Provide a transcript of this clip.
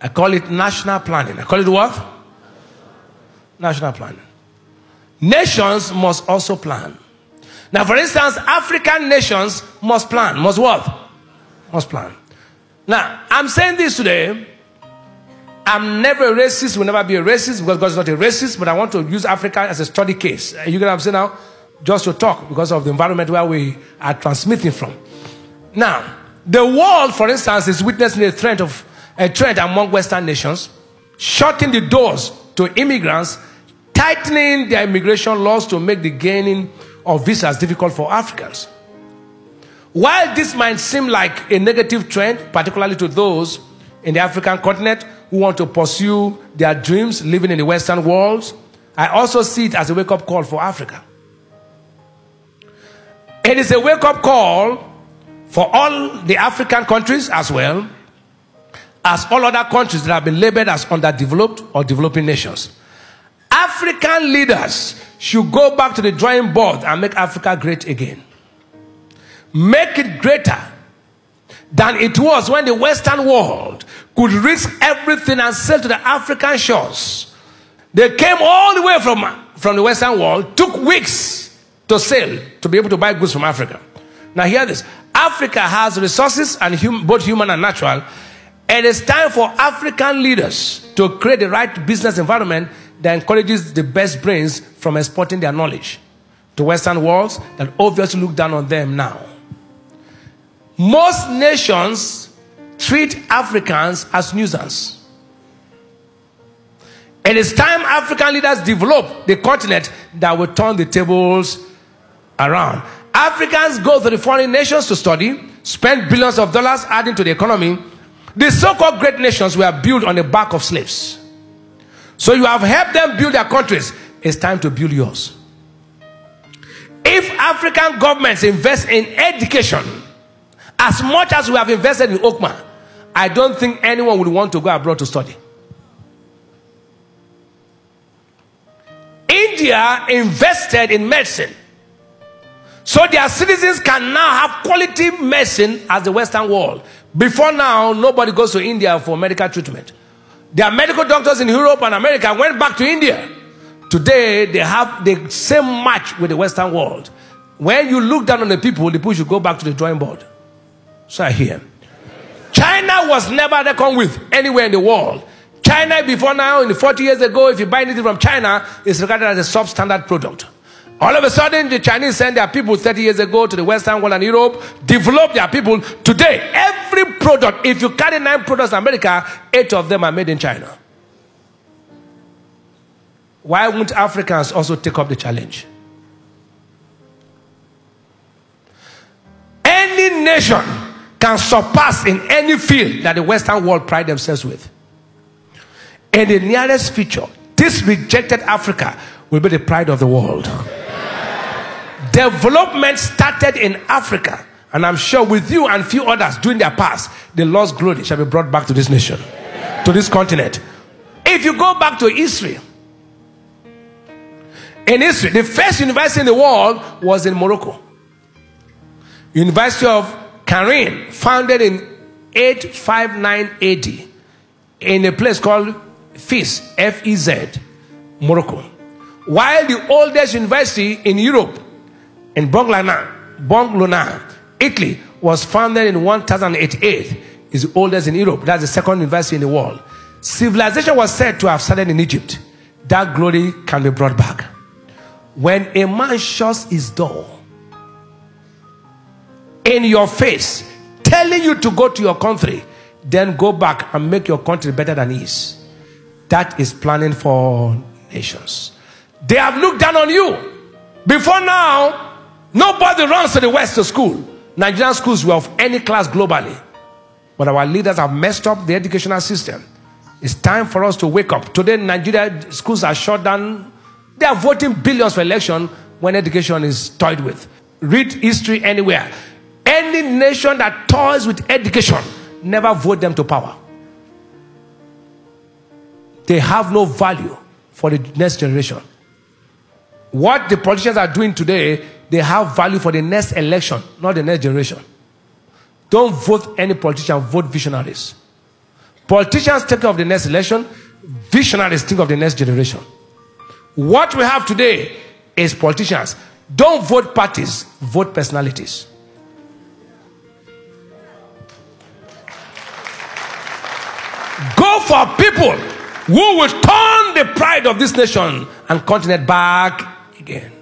I call it national planning. I call it what? National planning. Nations must also plan. Now, for instance, African nations must plan. Must what? Must plan. Now, I'm saying this today. I'm never a racist, will never be a racist, because God is not a racist, but I want to use Africa as a study case. You get what I'm saying now? Just to talk, because of the environment where we are transmitting from. Now, the world, for instance, is witnessing a trend among Western nations, shutting the doors to immigrants, tightening their immigration laws to make the gaining of visas difficult for Africans. While this might seem like a negative trend, particularly to those in the African continent who want to pursue their dreams living in the Western world, I also see it as a wake-up call for Africa. It is a wake-up call for all the African countries as well as all other countries that have been labeled as underdeveloped or developing nations. African leaders should go back to the drawing board and make Africa great again. Make it greater than it was when the Western world could risk everything and sail to the African shores. They came all the way from the Western world, took weeks to sail to be able to buy goods from Africa. Now hear this. Africa has resources, and both human and natural. It is time for African leaders to create the right business environment that encourages the best brains from exporting their knowledge to Western worlds that obviously look down on them now. Most nations treat Africans as nuisance. It is time African leaders develop the continent that will turn the tables around. Africans go to the foreign nations to study, spend billions of dollars adding to the economy. The so-called great nations were built on the back of slaves. So you have helped them build their countries. It's time to build yours. If African governments invest in education as much as we have invested in Okma, I don't think anyone would want to go abroad to study. India invested in medicine, so their citizens can now have quality medicine as the Western world. Before now, nobody goes to India for medical treatment. Their medical doctors in Europe and America went back to India. Today, they have the same match with the Western world. When you look down on the people should go back to the drawing board. So I hear. China was never reckoned with anywhere in the world. China before now, in the 40 years ago, if you buy anything from China, it's regarded as a substandard product. All of a sudden, the Chinese sent their people 30 years ago to the Western world and Europe, developed their people. Today, every product, if you carry 9 products in America, 8 of them are made in China. Why won't Africans also take up the challenge? Any nation can surpass in any field that the Western world pride themselves with. In the nearest future, this rejected Africa will be the pride of the world. Development started in Africa, and I'm sure with you and few others doing their past, the lost glory shall be brought back to this nation, to this continent. If you go back to history, in history, the first university in the world was in Morocco. University of Cairo, founded in 859 AD in a place called Fez, F-E-Z, Morocco. While the oldest university in Europe, in Bologna, Italy, was founded in 1088, is the oldest in Europe. That's the second university in the world. Civilization was said to have started in Egypt. That glory can be brought back. When a man shuts his door in your face, telling you to go to your country, then go back and make your country better than his. That is planning for nations. They have looked down on you. Before now, nobody runs to the West to school. Nigerian schools were of any class globally. But our leaders have messed up the educational system. It's time for us to wake up. Today, Nigeria schools are shut down. They are voting billions for election when education is toyed with. Read history anywhere. Any nation that toys with education, never vote them to power. They have no value for the next generation. What the politicians are doing today, they have value for the next election, not the next generation. Don't vote any politician, vote visionaries. Politicians think of the next election. Visionaries think of the next generation. What we have today is politicians. Don't vote parties, vote personalities. Go for people who will turn the pride of this nation and continent back again.